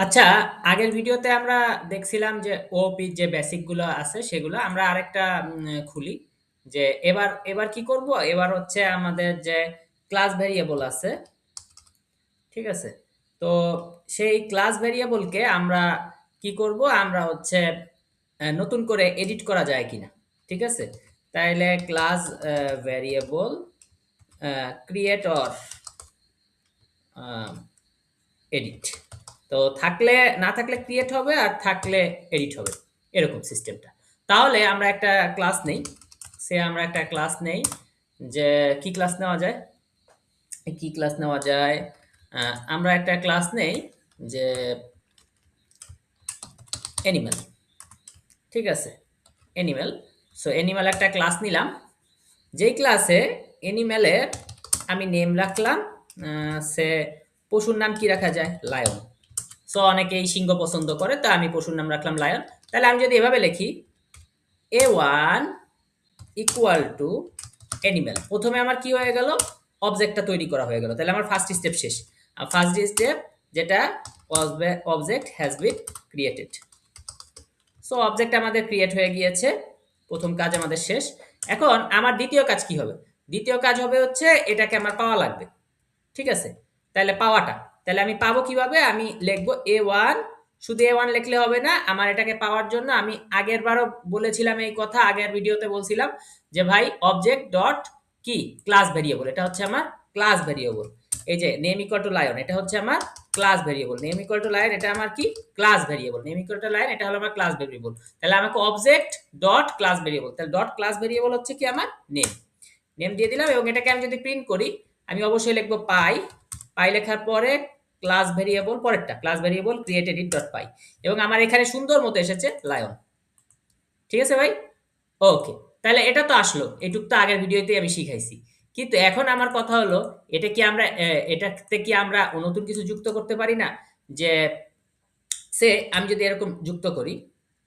আচ্ছা, আগের ভিডিওতে আমরা দেখছিলাম যে ওওপি যে বেসিক গুলো আছে সেগুলো আমরা আরেকটা খুলি যে এবার কি করব? এবার হচ্ছে আমাদের যে ক্লাস ভেরিয়েবল আছে, ঠিক আছে? তো সেই ক্লাস ভেরিয়েবলকে আমরা কি করব? আমরা হচ্ছে নতুন করে এডিট করা যায় কিনা, ঠিক আছে? তাইলে class variable create or edit. তো থাকলে না থাকলে ক্রিয়েট হবে আর থাকলে এডিট হবে, এরকম সিস্টেমটা। তাহলে আমরা একটা ক্লাস নেই, আমরা একটা ক্লাস নেই যে কি ক্লাস নেওয়া যায়, কি ক্লাস নেওয়া যায়? আমরা একটা ক্লাস নেই যে অ্যানিমাল, ঠিক আছে? অ্যানিমাল। সো অ্যানিমাল একটা ক্লাস নিলাম, যেই ক্লাসে অ্যানিমালের আমি নেম রাখলাম, সে পশুর নাম কি রাখা যায়? লায়ন। সো অনেকেই সিংহ পছন্দ করে, তো আমি পশুর নাম রাখলাম লায়ন। তাহলে আমি যদি এভাবে লিখি a1 ইকুয়াল টু অ্যানিমাল, প্রথমে আমার কি হয়ে গেল? অবজেক্টটা তৈরি করা হয়ে গেল। তাহলে আমার ফার্স্ট স্টেপ শেষ। আর ফার্স্ট স্টেপ যেটা, object has been created. So object আমাদের ক্রিয়েট হয়ে গিয়েছে, প্রথম কাজ আমাদের শেষ। এখন আমার দ্বিতীয় কাজ কি হবে? দ্বিতীয় কাজ হবে হচ্ছে এটাকে আমার পাওয়া লাগবে, ঠিক আছে? তাহলে পাওয়াটা, তাহলে আমি পাবো কিভাবে? আমি লিখবো a1, শুধু a1 লিখলে হবে না, আমার এটাকে পাওয়ার জন্য আমি আগের বারও বলেছিলাম এই কথা, আগের ভিডিওতে বলছিলাম যে ভাই অবজেক্ট ডট কি ক্লাস ভেরিয়েবল, এটা হচ্ছে আমার ক্লাস ভেরিয়েবল। এই যে নেম ইকুয়াল টু লায়ন, এটা হচ্ছে আমার class variable. Name equal two lion, এটা আমার কি class variable. Name equal two lion, এটা হলো আমার ক্লাস ভেরিয়েবল। তাহলে আমাকে অবজেক্ট ডট ক্লাস ভেরিয়েবল, তাহলে ডট ক্লাস ভেরিয়েবল হচ্ছে কি আমার নেম। নেম দিয়ে দিলাম এবং এটাকে আমি যদি প্রিন্ট করি, আমি অবশ্যই লিখবো পাই। পাই লেখার পরে ক্লাস ভেরিয়েবল, পরেরটা class variable create edit dot py, এবং আমার এখানে সুন্দর মতো এসেছে লায়ন। ঠিক আছে ভাই? ওকে। তাহলে এটা তো আসলো, এটুক তো আগের ভিডিওতেই আমি শিখাইছি। কিন্তু এখন আমার কথা হলো, এটা কি আমরা এটাতে কি আমরা নতুন কিছু যুক্ত করতে পারি না? যে সে আমি যদি এরকম যুক্ত করি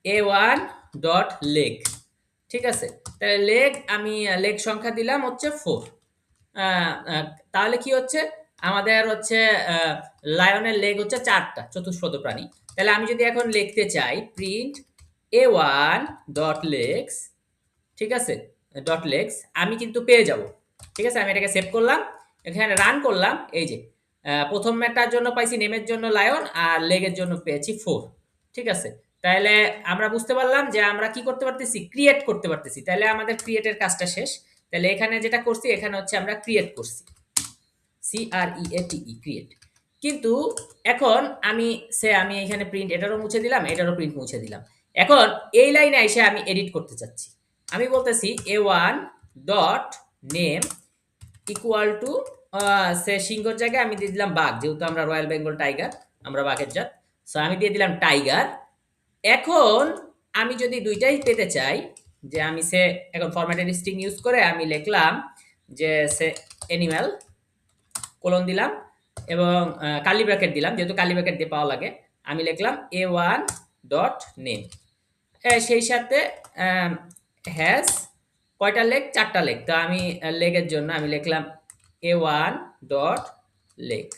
a1 ডট লেগ, ঠিক আছে? তাহলে লেগ, আমি লেগ সংখ্যা দিলাম হচ্ছে 4। তাহলে কি হচ্ছে? আমাদের হচ্ছে লায়নের লেগ হচ্ছে 4টা, চতুষ্পদ প্রাণী। তাহলে আমি যদি এখন লিখতে চাই প্রিন্ট a1 ডট লেগস, ঠিক আছে? ডট লেগস, আমি কিন্তু পেয়ে যাব। ঠিক আছে? আমি এটাকে সেভ করলাম, এখানে রান করলাম। এই যে প্রথম ম্যাটার জন্য পাইছি নেমের জন্য লায়ন, আর লেগের জন্য পেয়েছি 4। ঠিক আছে? তাহলে আমরা বুঝতে পারলাম যে আমরা কি করতে পারতেছি? ক্রিয়েট করতে পারতেছি। তাহলে আমাদের ক্রিয়েটের কাজটা শেষ। তাহলে এখানে যেটা করছি, এখানে হচ্ছে আমরা ক্রিয়েট করছি, ক্রিয়েট। কিন্তু এখন আমি এখানে প্রিন্ট এটারও মুছে দিলাম, এটারও প্রিন্ট মুছে দিলাম। এখন এই লাইনে এসে আমি এডিট করতে চাচ্ছি। আমি বলতেছি a1 dot name equal to, সে সিংহর জায়গায় আমি দিয়ে দিলাম বাঘ, যেহেতু আমরা রয়্যাল বেঙ্গল টাইগার, আমরা বাঘের জাত। সো আমি দিয়ে দিলাম টাইগার। এখন আমি যদি দুইটাই পেতে চাই, যে আমি সে এখন ফরম্যাটেড স্ট্রিং ইউজ করে আমি লিখলাম যে সে অ্যানিম্যাল, কোলন দিলাম এবং কার্লি ব্র্যাকেট দিলাম, যেহেতু কার্লি ব্র্যাকেট দিয়ে পাওয়া লাগে। আমি লিখলাম a1 ডট নেম, সেই সাথে হ্যাজ কয়টা লেগ? 4টা লেগ। তো আমি লেগের জন্য আমি লিখলাম a1 ডট লেগ,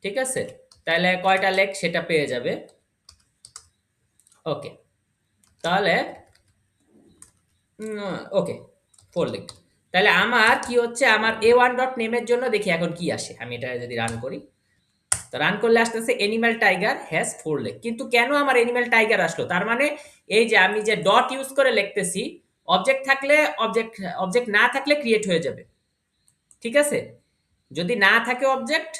ঠিক আছে? তাহলে কয়টা লেগ সেটা পেয়ে যাবে। ওকে, তাহলে ওকে, 4 লেগ। তাহলে আমার কি হচ্ছে, আমার a1 ডট নেমের জন্য দেখি এখন কি আসে। আমি এটা যদি রান করি, তো রান করলে আসতেছে অ্যানিমাল টাইগার হ্যাজ 4 লেগ। কিন্তু কেন আমার অ্যানিমাল টাইগার আসলো? তার মানে এই যে আমি যে ডট ইউজ করে লিখতেছি, অবজেক্ট থাকলে অবজেক্ট, অবজেক্ট না থাকলে ক্রিয়েট হয়ে যাবে, ঠিক আছে? যদি না থাকে অবজেক্ট,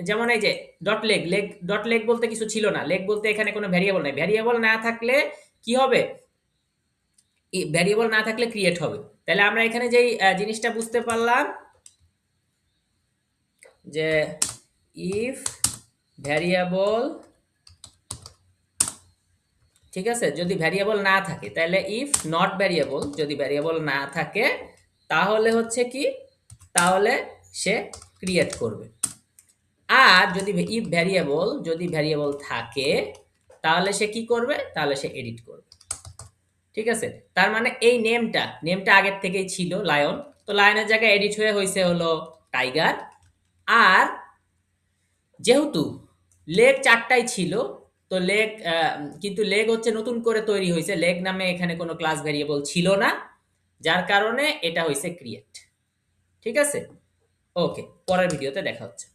যেমন এই যে ডট লেগ, ডট লেগ বলতে কিছু ছিল না, লেগ বলতে এখানে কোনো ভ্যারিয়েবল নাই। ভ্যারিয়েবল না থাকলে কি হবে? ভ্যারিয়েবল না থাকলে ক্রিয়েট হবে। তাহলে আমরা এখানে যেই জিনিসটা বুঝতে পারলাম যে ইফ ভ্যারিয়েবল, ঠিক আছে, যদি ভ্যারিয়েবল না থাকে, তাহলে ইফ নট ভ্যারিয়েবল, যদি ভ্যারিয়েবল না থাকে তাহলে হচ্ছে কি, তাহলে সে ক্রিয়েট করবে। আর যদি ইফ ভ্যারিয়েবল, যদি ভ্যারিয়েবল থাকে তাহলে সে কি করবে? তাহলে সে এডিট করবে, ঠিক আছে? তার মানে এই নেমটা আগের থেকেই ছিল লায়ন, তো লায়নের জায়গায় এডিট হয়ে হয়েছে হলো টাইগার। আর যেহেতু লেগ 4টাই ছিল, তো লেগ কিন্তু লেগ হচ্ছে নতুন করে তৈরি হয়েছে, লেগ নামে এখানে কোনো ক্লাস ভ্যারিয়েবল ছিল না, যার কারণে এটা হয়েছে ক্রিয়েট। ঠিক আছে, ওকে, পরের ভিডিওতে দেখা হচ্ছে।